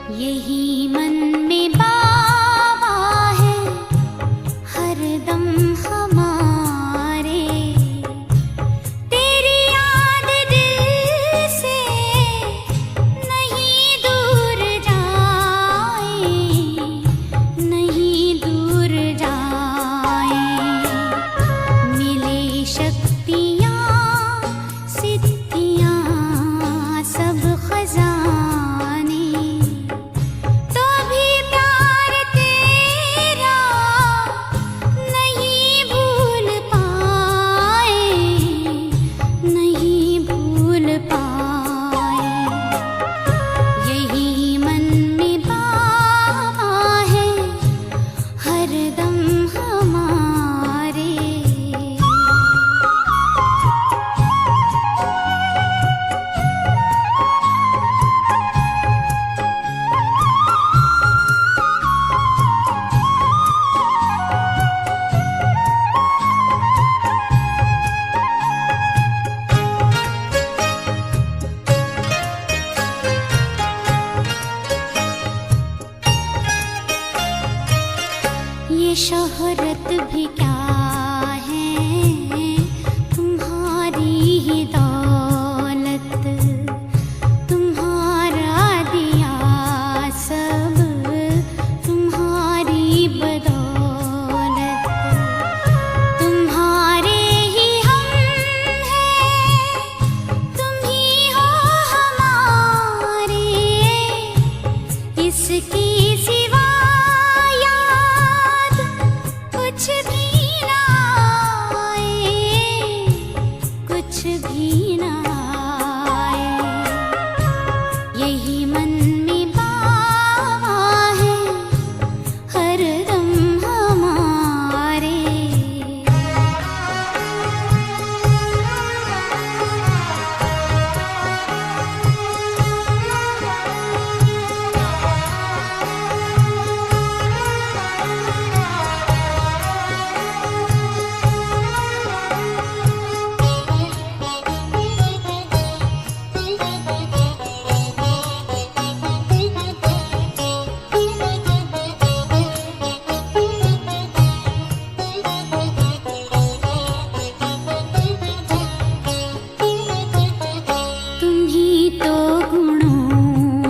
यही मन में बाबा है हरदम हमारे। तेरी याद दिल से नहीं दूर जाए, नहीं दूर जाए। मिले शक्तियाँ सिद्धियाँ सब खजाने, तो भी प्यार तेरा नहीं भूल पाए, नहीं भूल पाए। यही मन में बाबा है हरदम हमारे। ये शोहरत भी क्या है, तुम्हारी ही दौलत, तुम्हारा दिया सब तुम्हारी बदौलत। तुम्हारे ही हम हैं, तुम ही हो हमारे। इसकी सिवा कुछ भी ना आए, कुछ भी ना आए। यही मन में बाबा है हरदम हमारे।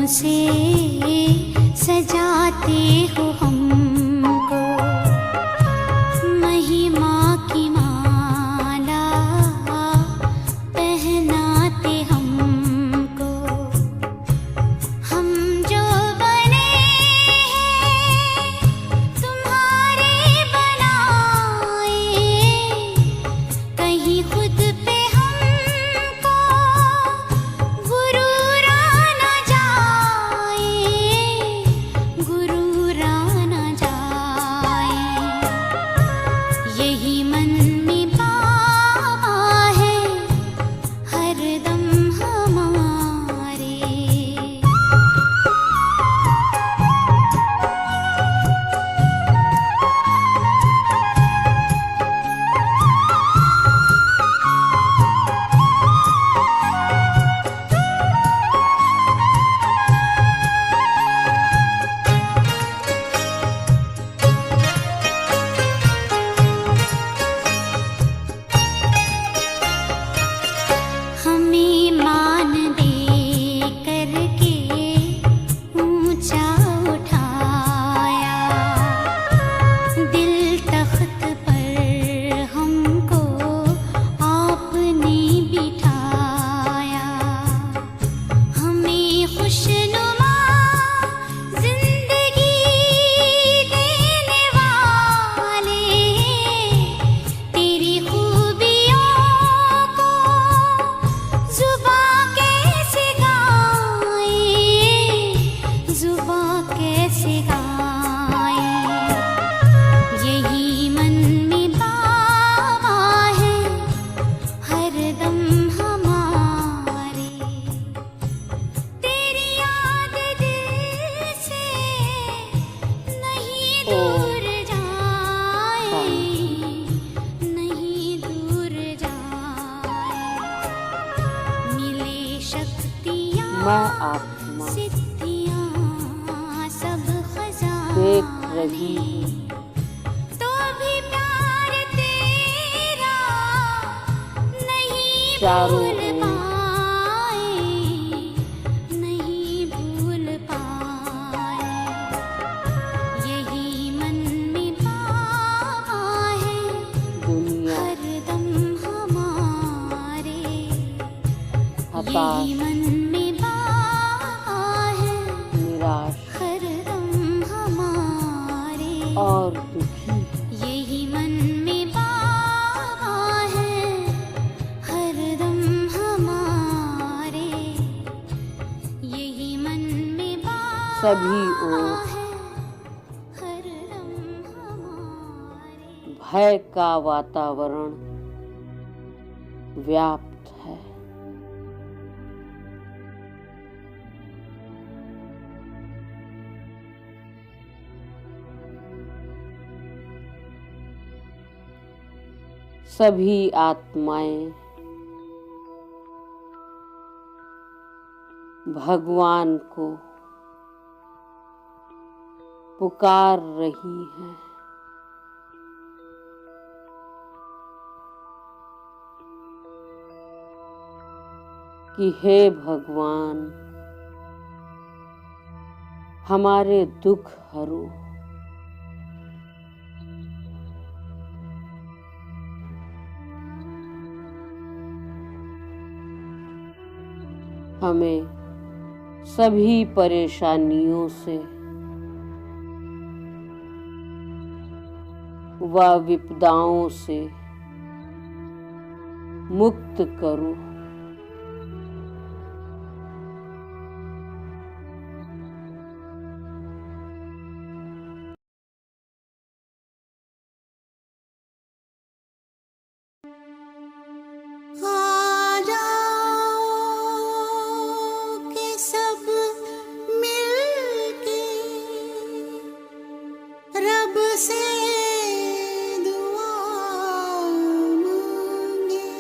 से सजाते हो हमको, महिमा की माला पहनाते हमको। हम जो बने हैं तुम्हारे बनाए, कहीं खुद पे हमको गुरूर आना जाए, गुरूर आना जाए। यही मन में बाबा है हरदम हमारे। हमें मान दे करके ऊंचा उठाया, दिल तख्त पर हमको आपने बिठाया। हमें खुशनुमा जिंदगी देने वाले, तेरी खूबियों को जुबां कैसे गाए, जुबां कैसे गाए। यही मन में बाबा है हरदम हमारे। तेरी याद दिल से नहीं दूर जाए, नहीं दूर जाए। मिले शक्तियाँ मैं आत्मा सिद्धियाँ देख रही हूँ। तो भी प्यार तेरा नहीं चारों भूल ओर पाए, नहीं भूल पाए। यही मन में पावा है दुनिया हरदम हमारे, हताश यही मन में पावा है निराश हरदम हमारे, और दुखी यही मन में पावा है हरदम हमारे, यही मन में पावा सभी ओर है हरदम हमारे। भय का वातावरण व्याप्त है। सभी आत्माएं भगवान को पुकार रही हैं। कि हे भगवान, हमारे दुख हरो। हमें सभी परेशानियों से व विपदाओं से मुक्त करो। आ जाओ कि सब मिलके रब से दुआ मांगे,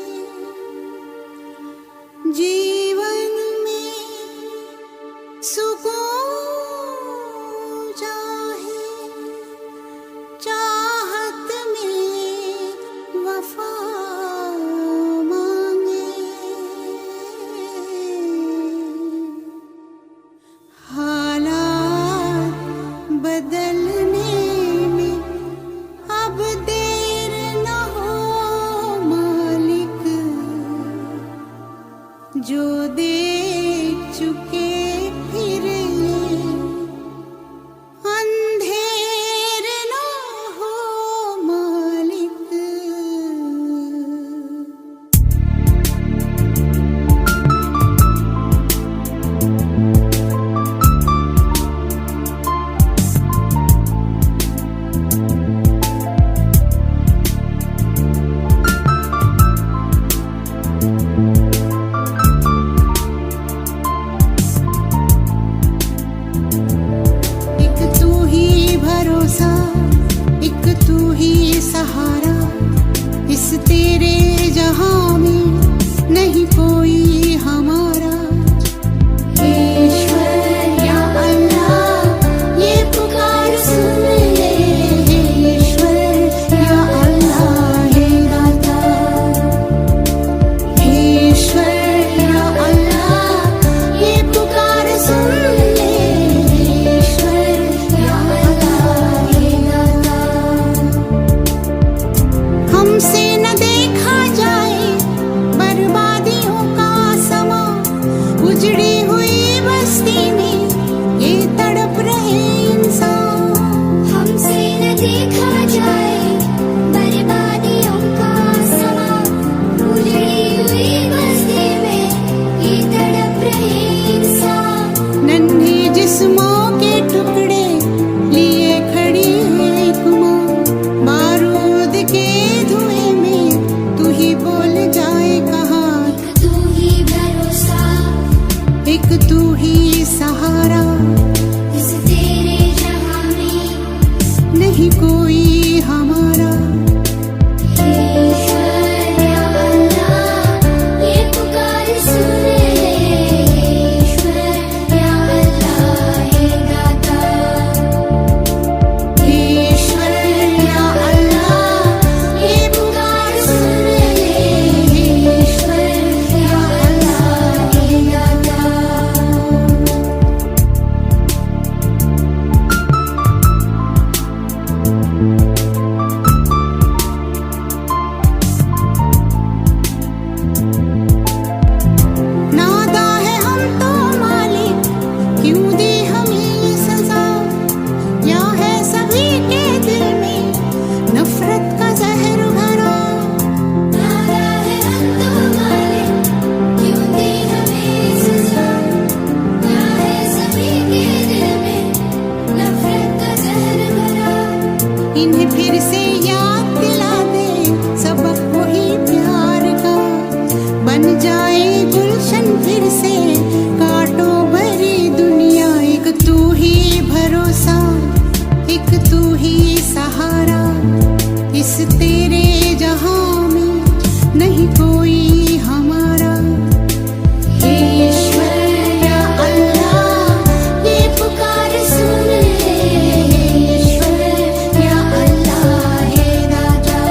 जीवन में सुकून चाहे, चाहत में वफा मांगे। हालात बदलने में अब देर न हो मालिक, जो देख चुके फिर ये अंधेर न हो मालिक। एक तू ही भरोसा, एक तू ही सहारा, इस तेरे जहां में नहीं कोई हमारा। ईश्वर या अल्लाह ये पुकार सुन ले, ईश्वर या अल्लाह हे दाता, ईश्वर या अल्लाह ये पुकार सुन ले, ईश्वर या अल्लाह हे दाता। हमसे न देखा जाए इन्हें फिर से याद दिला दे सबक वही प्यार का। बन जाए गुलशन फिर से कांटों भरी दुनिया। एक तू ही भरोसा, एक तू ही सहारा। इस तेरे जहां में नहीं कोई हमारा। हे ईश्वर या अल्लाह ये पुकार सुन ले। हे ईश्वर या अल्लाह हे दाता।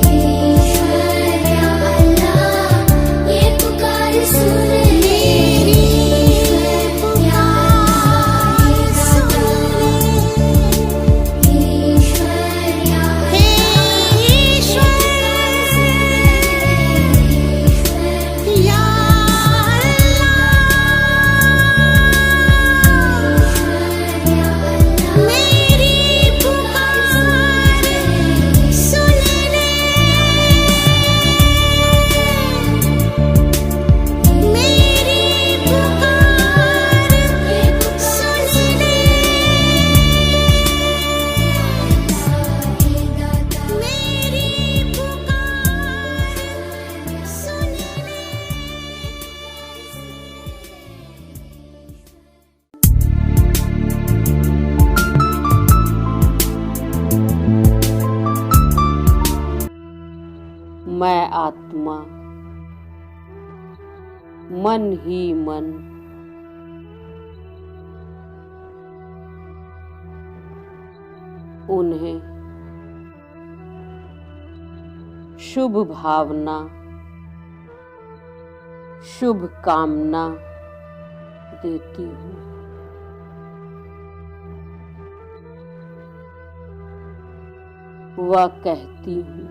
हे ईश्वर या अल्लाह ये पुकार सुन ले। मैं आत्मा, मन ही मन, उन्हें शुभ भावना, शुभ कामना देती हूँ। वह कहती हूँ,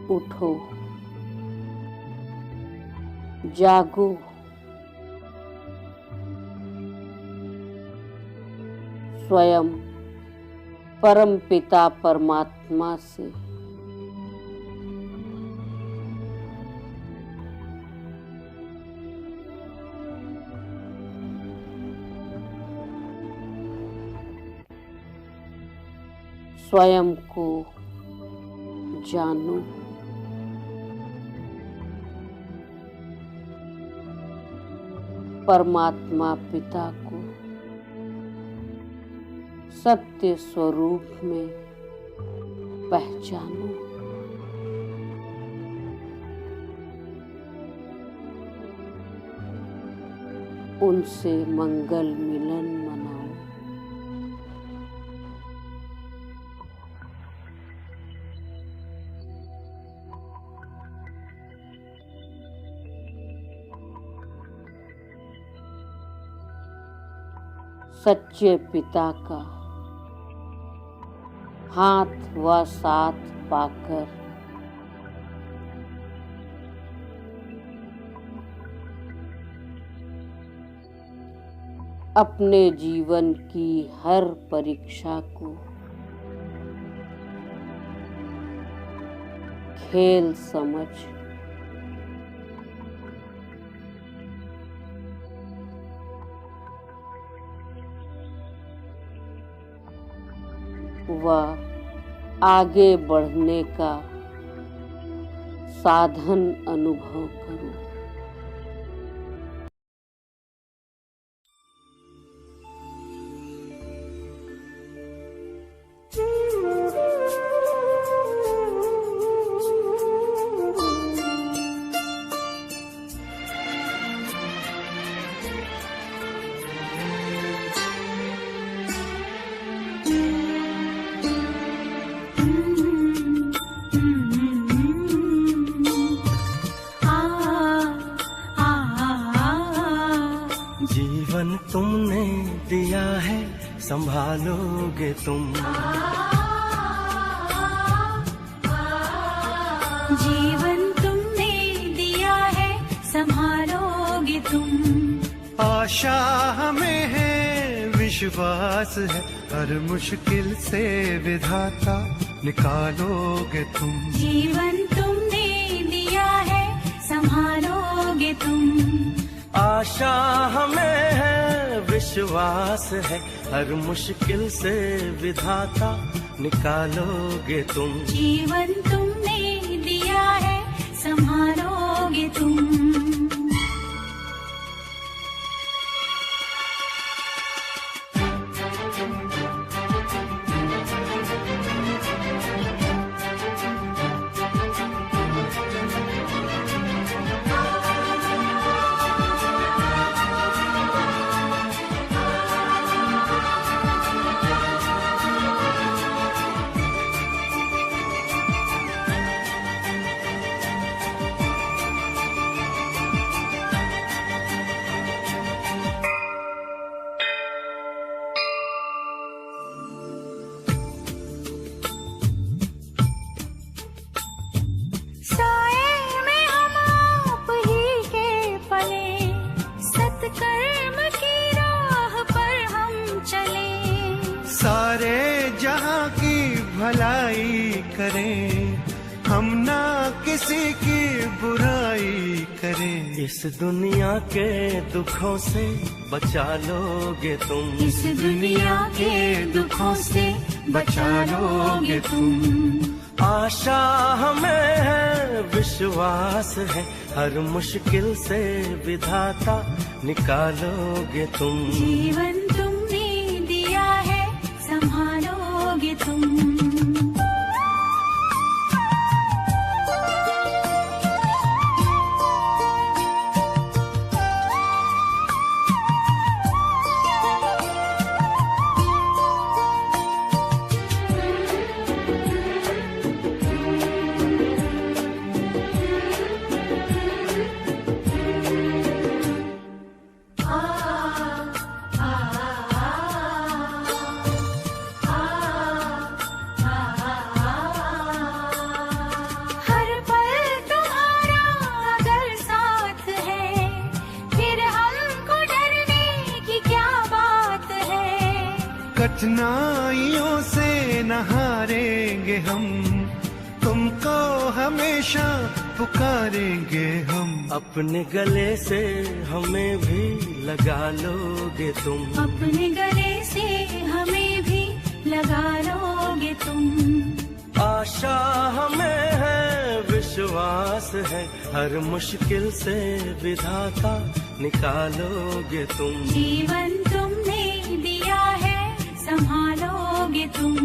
उठो, जागो, स्वयं परम पिता परमात्मा से स्वयं को जानो। परमात्मा पिता को सत्य स्वरूप में पहचानो। उनसे मंगल मिलन मनाओ। सच्चे पिता का हाथ व साथ पाकर अपने जीवन की हर परीक्षा को खेल समझ व आगे बढ़ने का साधन अनुभव करो। जीवन तुमने दिया है संभालोगे तुम। जीवन तुमने दिया है संभालोगे तुम। आशा हमें है विश्वास है, हर मुश्किल से विधाता निकालोगे तुम। जीवन तुमने दिया है, संभालोगे तुम। आशा हमें है, विश्वास है, हर मुश्किल से विधाता निकालोगे तुम। जीवन तुमने दिया है, संभालोगे तुम। सारे जहां की भलाई करें, हम ना किसी की बुराई करें। इस दुनिया के दुखों से बचा लोगे तुम। इस दुनिया के दुखों से बचा लोगे तुम। आशा हमें है, विश्वास है, हर मुश्किल से विधाता निकालोगे तुम। जीवन तुमने दिया है, संभालोगे तुम। कठिनाइयों से न हारेंगे हम, तुमको हमेशा पुकारेंगे हम। अपने गले से हमें भी लगा लोगे तुम। अपने गले से हमें भी लगा लोगे तुम। आशा हमें है, विश्वास है, हर मुश्किल से विधाता निकालोगे तुम। जीवन तुमने दिया है, संभालोगे तुम।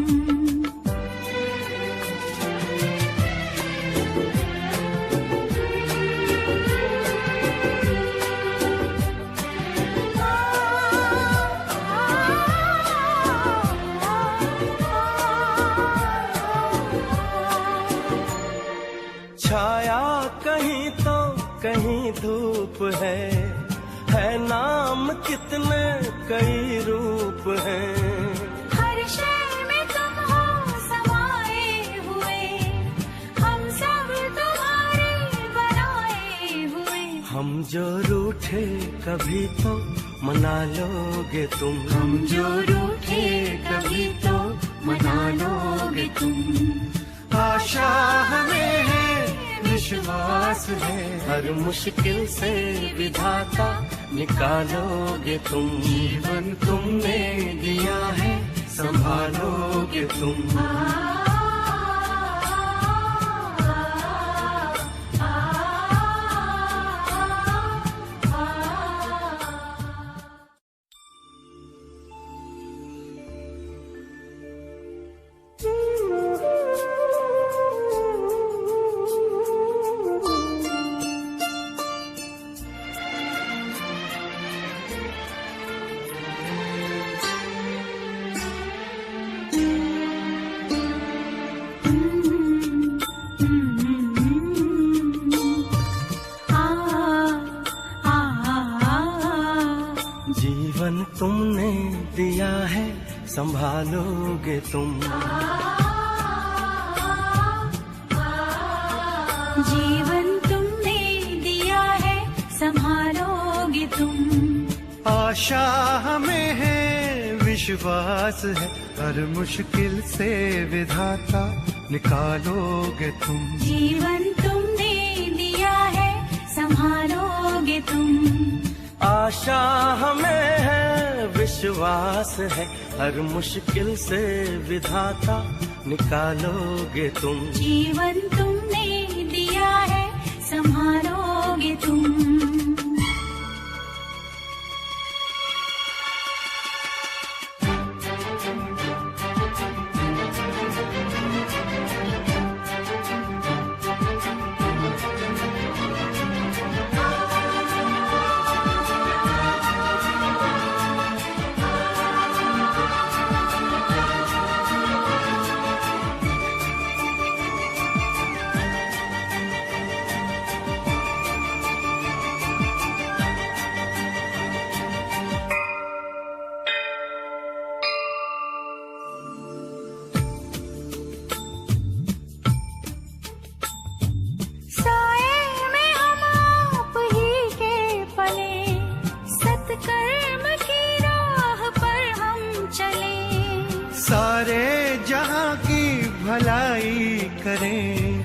छाया कहीं तो कहीं धूप है नाम कितने कई रूप हैं। हर शय में तुम हो समाए हुए, हम सब तुम्हारे बनाए हुए। हम जो रूठे कभी तो मना लोगे तुम। हम जो रूठे कभी तो मना लोगे तुम। आशा हमें है, विश्वास है, हर मुश्किल से विधाता निकालोगे तुम। जीवन तुमने दिया है, संभालोगे तुम। जीवन तुमने दिया है, संभालोगे तुम। जीवन तुमने दिया है, संभालोगे तुम। आशा हमें है, विश्वास है, हर मुश्किल से विधाता निकालोगे तुम। जीवन तुमने दिया है, संभालोगे तुम। आशा हमें है, विश्वास है, हर मुश्किल से विधाता निकालोगे तुम। जीवन तुमने दिया है, संभालोगे तुम। सारे जहां की भलाई करें,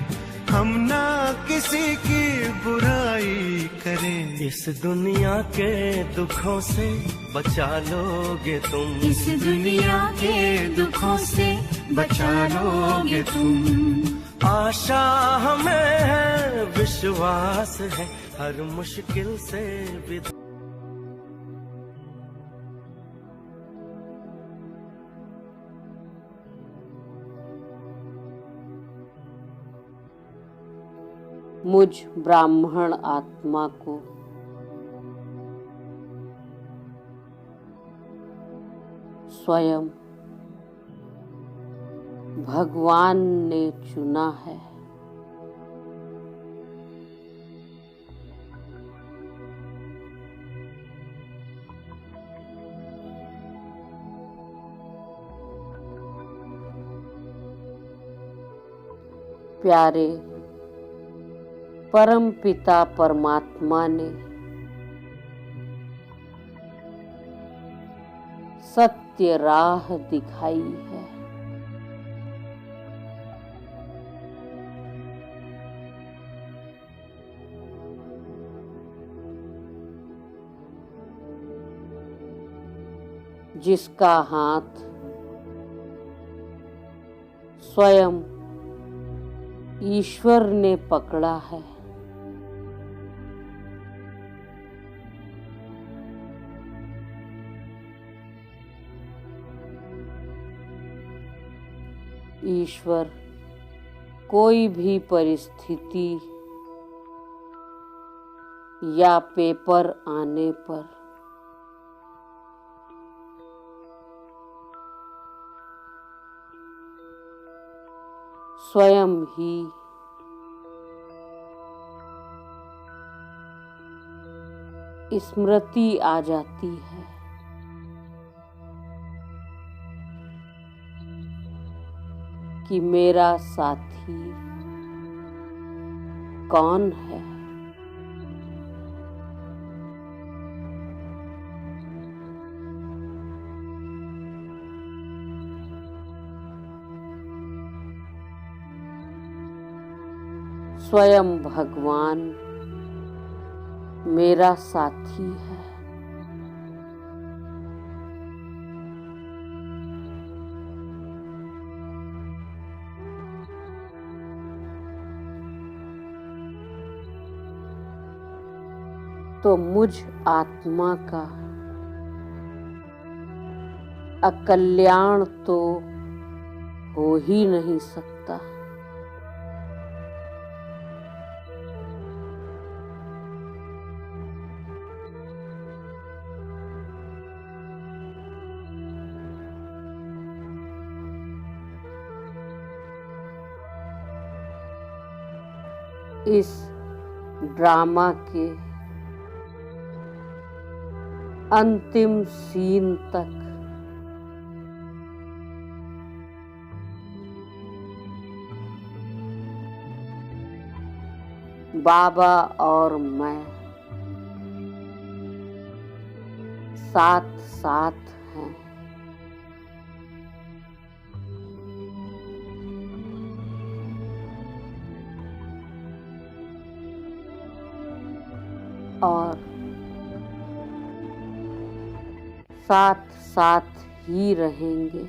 हम ना किसी की बुराई करें। इस दुनिया के दुखों से बचा लोगे तुम। इस दुनिया के दुखों से बचा लोगे तुम। आशा हमें है, विश्वास है, हर मुश्किल से मुझ ब्राह्मण आत्मा को स्वयं भगवान ने चुना है। प्यारे परम पिता परमात्मा ने सत्य राह दिखाई है। जिसका हाथ स्वयं ईश्वर ने पकड़ा है। ईश्वर कोई भी परिस्थिति या पेपर आने पर स्वयं ही स्मृति आ जाती है कि मेरा साथी कौन है। स्वयं भगवान मेरा साथी है। तो मुझ आत्मा का अकल्याण तो हो ही नहीं सकता। इस ड्रामा के अंतिम सीन तक बाबा और मैं साथ साथ हैं। और साथ साथ ही रहेंगे।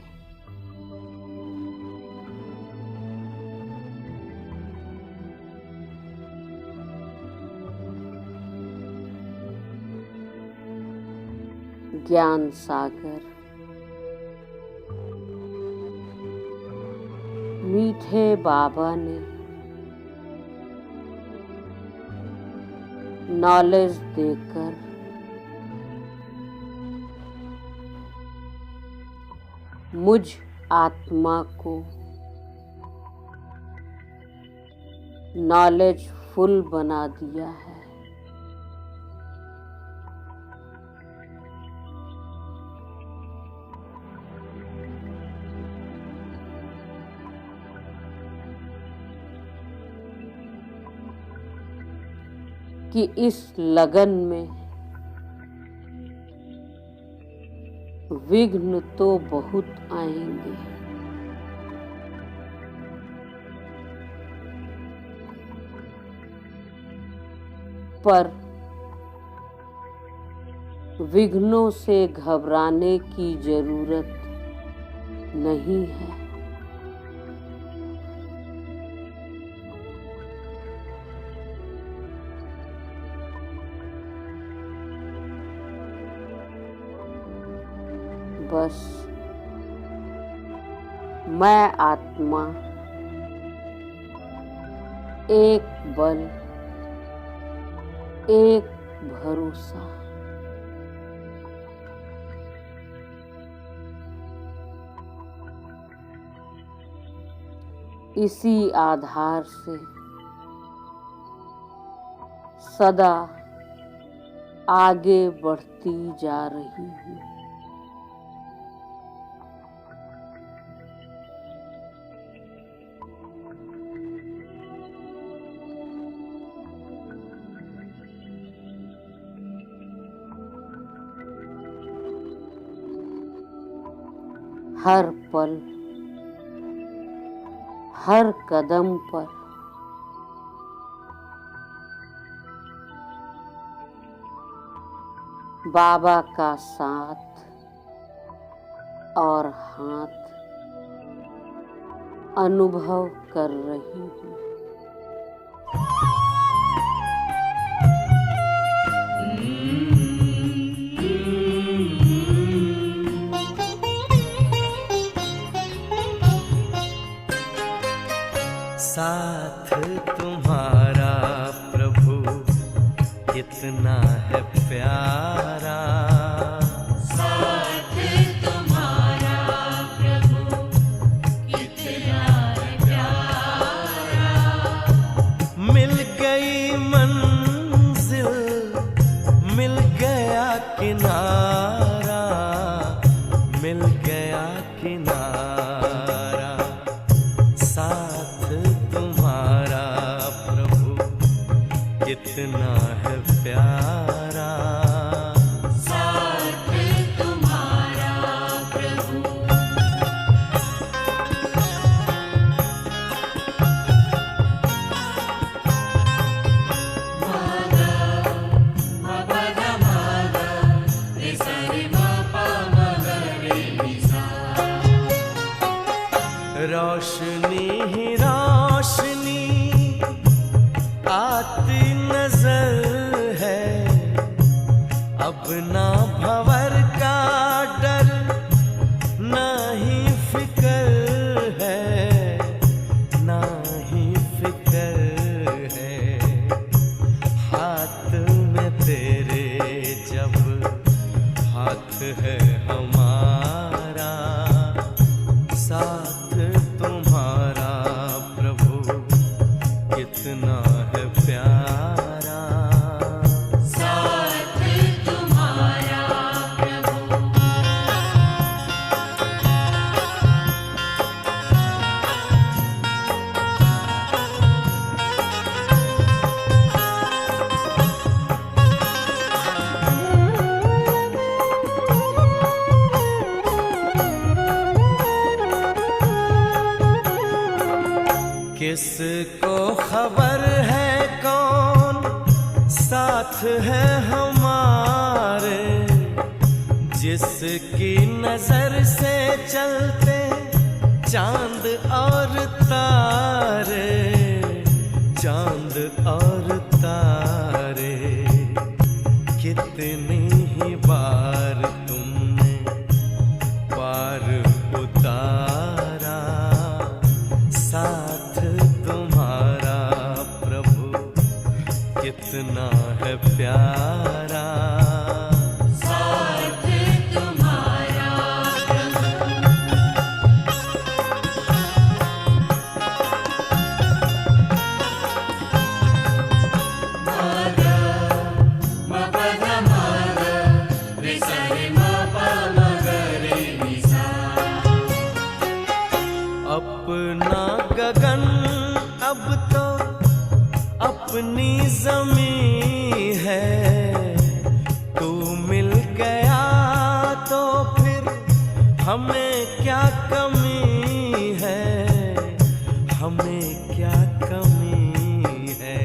ज्ञान सागर। मीठे बाबा ने नॉलेज देकर मुझ आत्मा को नॉलेजफुल बना दिया है। कि इस लगन में विघ्न तो बहुत आएंगे, पर विघ्नों से घबराने की जरूरत नहीं है। बस मैं आत्मा एक बल, एक भरोसा, इसी आधार से सदा आगे बढ़ती जा रही हूँ। हर पल, हर कदम पर बाबा का साथ और हाथ अनुभव कर रही हूँ। साथ तुम्हारा प्रभु कितना है प्यारा, साथ तुम्हारा प्रभु कितना है प्यारा। मिल गई मंजिल, मिल गया किनारा, मिल गया किनारा। साथ तुम्हारा प्रभु कितना है प्यारा, साथ तुम्हारा प्रभु। रोशनी ही रोशनी आती नजर है, अब ना भंवर का डर, ना ही फिकर है, ना ही फिकर है। हाथ में तेरे जब हाथ है हमारा, साथ तुम्हारा प्रभु कितना है प्यारा, साथ तुम्हारा प्रभु। किसको खबर है कौन साथ है जिसकी नजर से चलते चांद और तारे, चांद और तारे, कितनी ही बार तुमने पार उतारा, साथ तुम्हारा प्रभु कितना है प्यारा। अपना गगन अब तो अपनी ज़मीं है, तू मिल गया तो फिर हमें क्या कमी है, हमें क्या कमी है।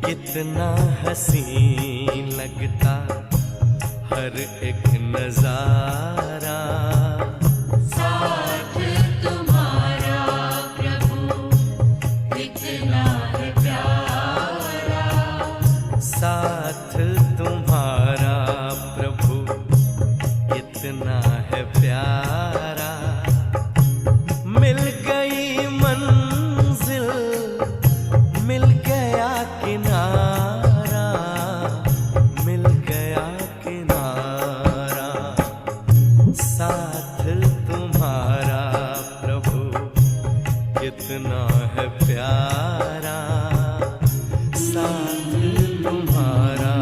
कितना हसीन लगता हर एक नजारा, साथ तुम्हारा प्रभु कितना है प्यारा। मिल गई मंजिल, मिल गया किनारा, मिल गया किनारा, साथ तुम्हारा प्रभु कितना है प्यारा, साथ तुम्हारा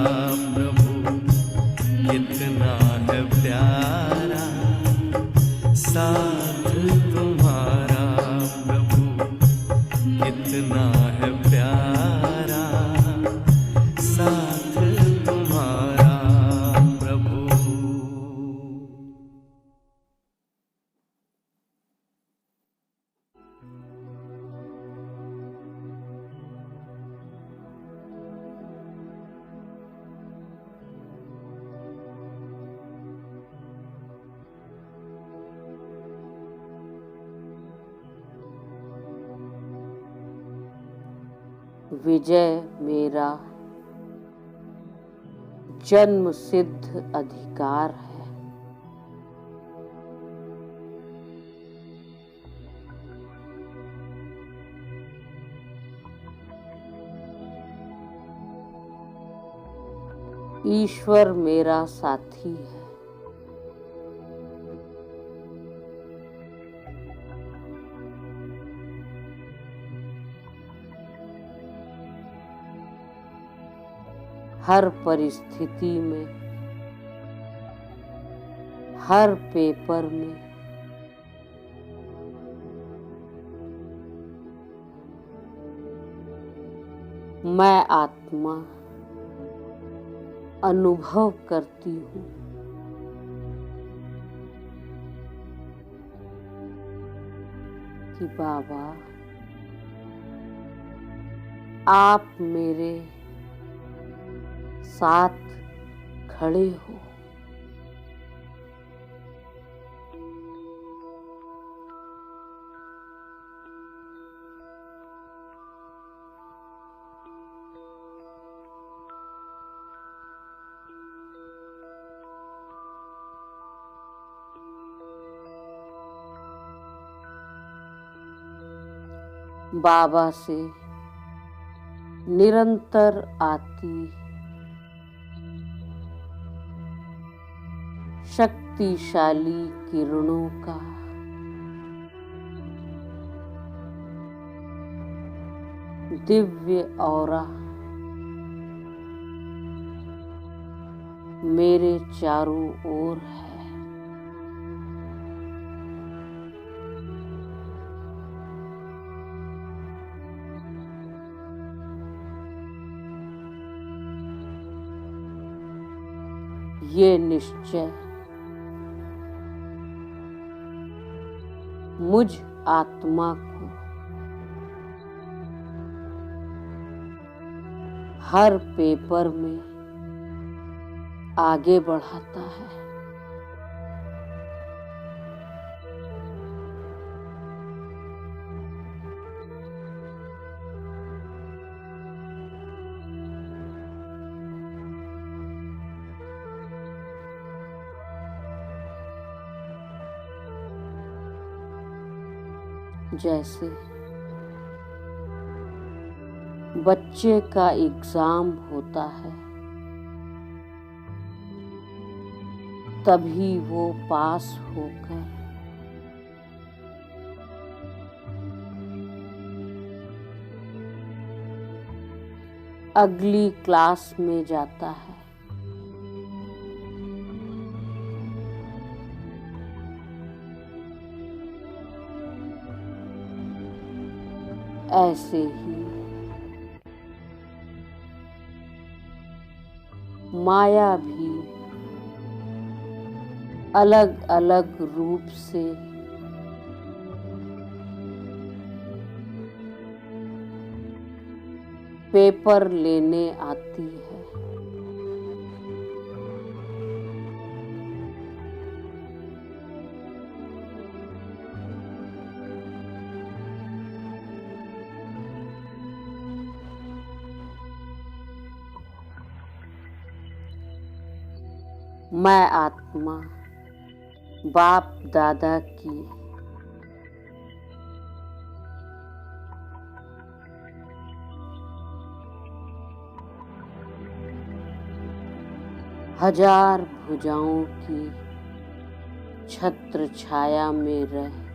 प्रभु कितना है प्यारा, साथ तुम्हारा प्रभु कितना है प्यारा, साथ तुम्हारा प्रभु। विजय मेरा जन्म सिद्ध अधिकार है। ईश्वर मेरा साथी है। हर परिस्थिति में, हर पेपर में मैं आत्मा अनुभव करती हूँ कि बाबा आप मेरे साथ खड़े हो। बाबा से निरंतर आती शक्तिशाली किरणों का दिव्य ऑरा मेरे चारों ओर है। ये निश्चय मुझ आत्मा को हर पेपर में आगे बढ़ाता है। जैसे बच्चे का एग्जाम होता है तभी वो पास होकर अगली क्लास में जाता है। ऐसे ही माया भी अलग अलग रूप से पेपर लेने आती है। मैं आत्मा बाप दादा की हजार भुजाओं की छत्र छाया में रह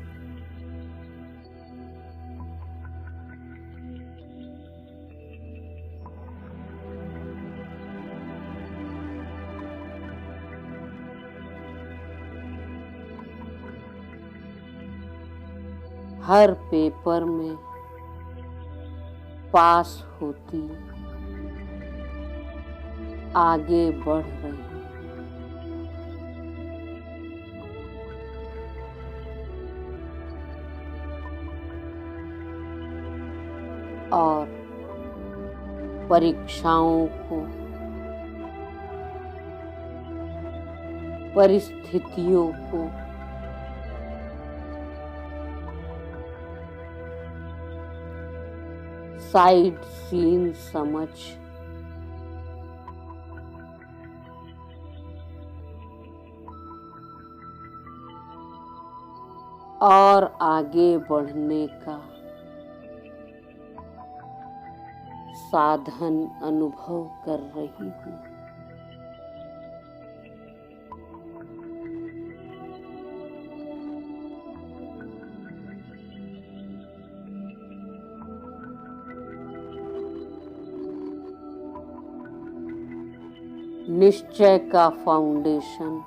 हर पेपर में पास होती आगे बढ़ रही। और परीक्षाओं को परिस्थितियों को साइड सीन समझ और आगे बढ़ने का साधन अनुभव कर रही हूँ। निश्चय का फाउंडेशन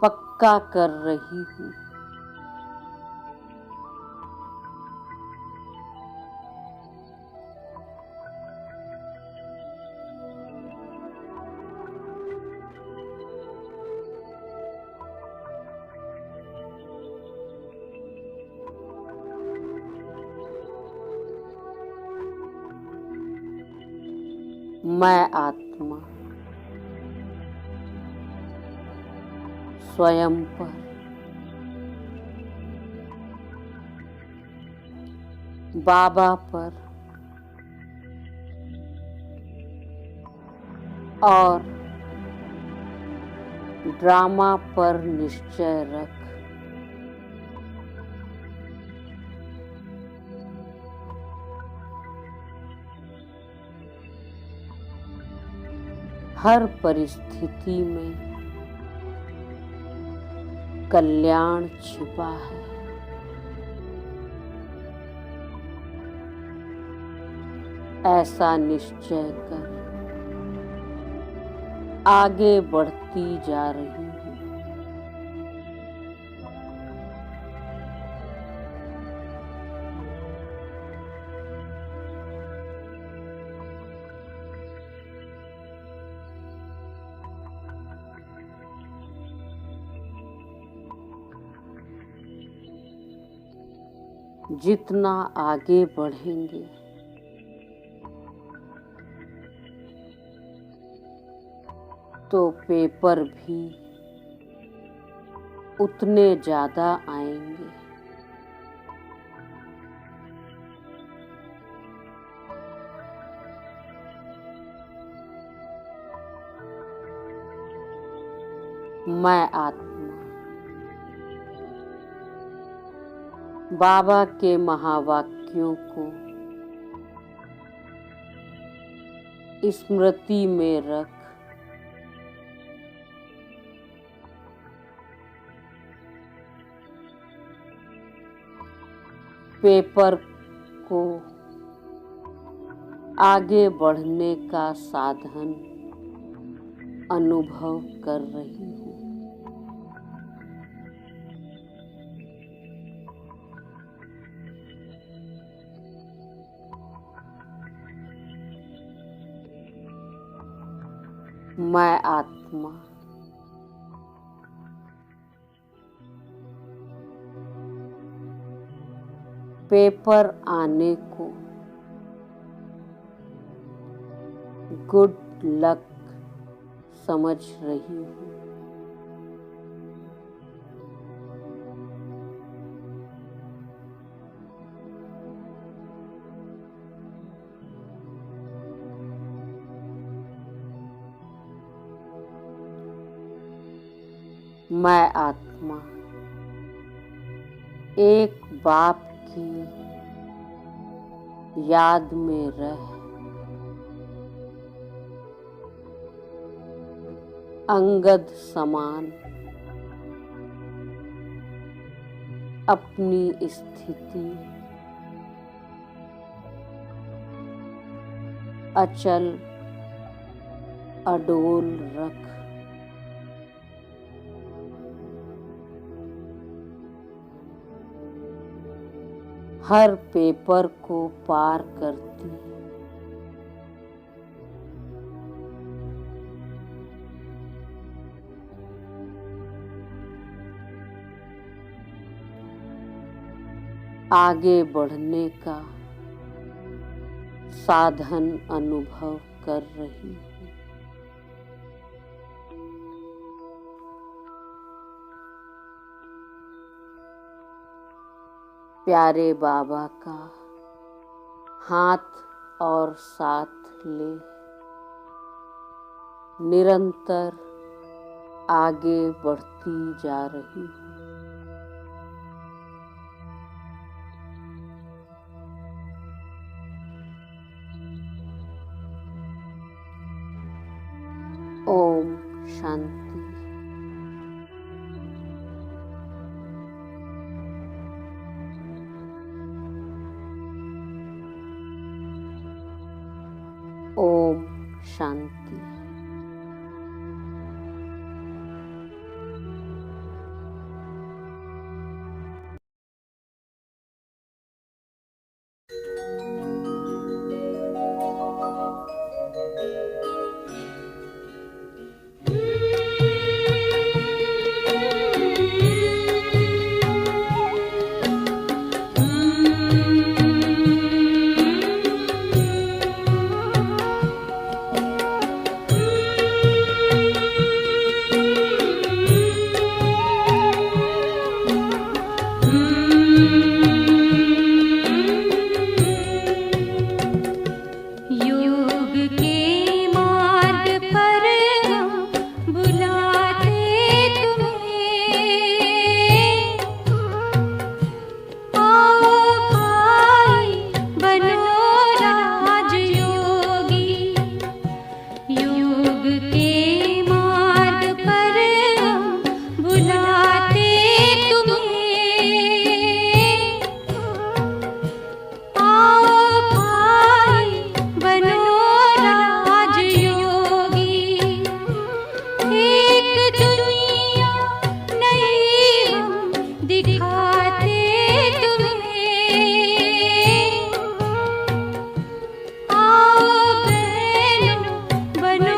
पक्का कर रही हूँ। मैं आत्मा स्वयं पर बाबा पर और ड्रामा पर निश्चय रख हर परिस्थिति में कल्याण छिपा है। ऐसा निश्चय कर आगे बढ़ती जा रही हूँ। जितना आगे बढ़ेंगे तो पेपर भी उतने ज्यादा आएंगे। मैं आत्मा बाबा के महावाक्यों को स्मृति में रख पेपर को आगे बढ़ने का साधन अनुभव कर रही हूँ। मैं आत्मा पेपर आने को गुड लक समझ रही हूँ। मैं आत्मा एक बाप की याद में रह अंगद समान अपनी स्थिति अचल अडोल रख हर पेपर को पार करती आगे बढ़ने का साधन अनुभव कर रही हूँ। प्यारे बाबा का हाथ और साथ ले निरंतर आगे बढ़ती जा रही हूँ। ओम शांति। ओम शांति। बनो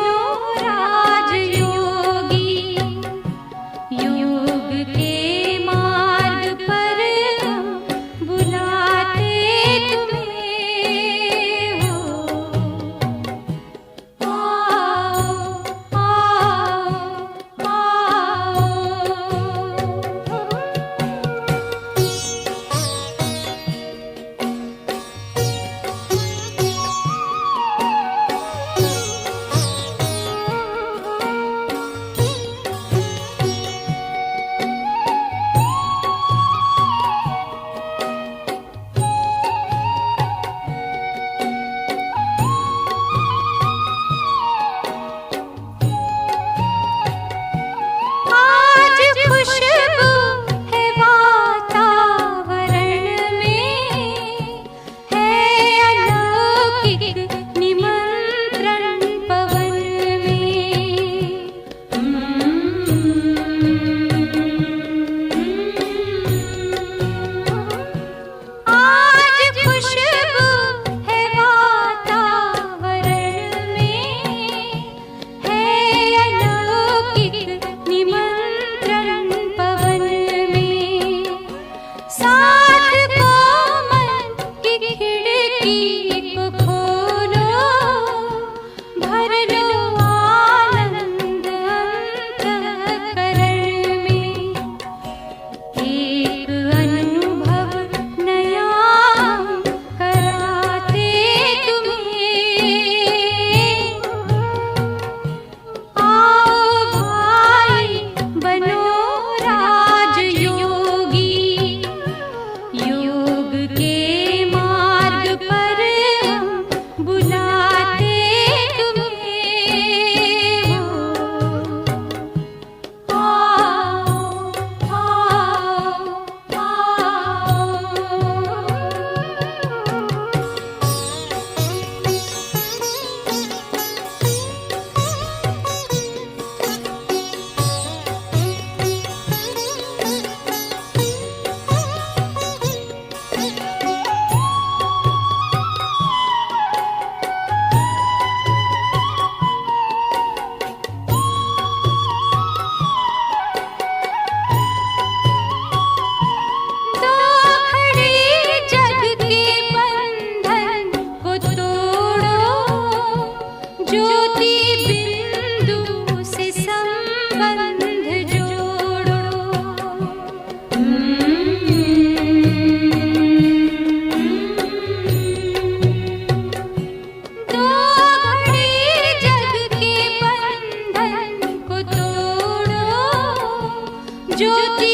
ज्योति